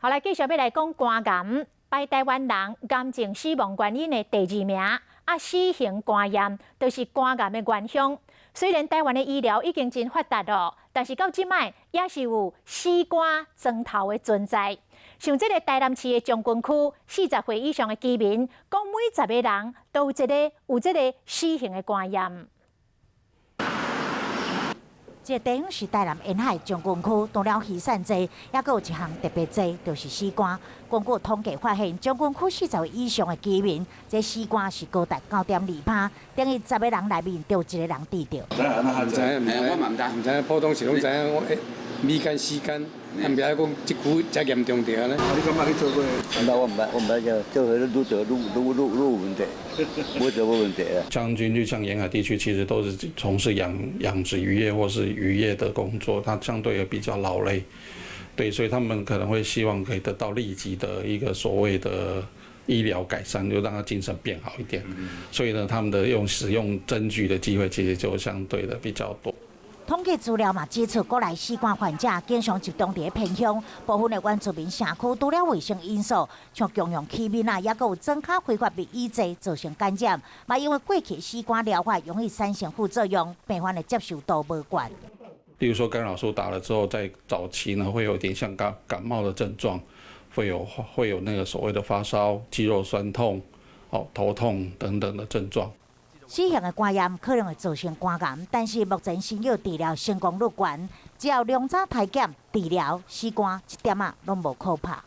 后来继续要来讲肝癌，排台湾人癌症死亡原因的第2名，死型肝炎就是肝癌的原凶。虽然台湾的医疗已经真发达了，但是到即摆也是有死肝砖头的存在。像这个台南市的将军区，40岁以上的居民，讲每10个人都有这个死型的肝炎。这地方是台南沿海将军区，除了鱼产济，也佫有一项特别济，就是死肝。根据统计发现，将军区40岁以上的居民，这死肝是高达9.2%，等于10个人内面就有1个人治着。唔知，我嘛唔知，普通是拢知影，米肝、死肝，啊，唔知讲即句才严重着呢。你感觉你做过？我唔捌就做愈有问题，无问题啊。将军就像沿海地区，其实都是从事养殖渔业或是渔业的工作，它相对也比较劳累，对，所以他们可能会希望可以得到立即的一个所谓的医疗改善，就让他精神变好一点。所以呢，他们的使用针具的机会其实就相对的比较多。统计资料嘛指出，国内死肝患者经常集中伫偏乡，部分的原住民社区除了卫生因素，像共用器皿也佫有增加非法的医剂造成感染，嘛因为过去死肝疗法容易产生副作用，病患的接受度无高。例如说干扰素打了之后，在早期呢会有点像感冒的症状，会有那个所谓的发烧、肌肉酸痛、头痛等等的症状。死型的肝炎可能会造成肝癌，但是目前新药治疗成功率高，只要量早体检治疗，死肝一点拢无可怕。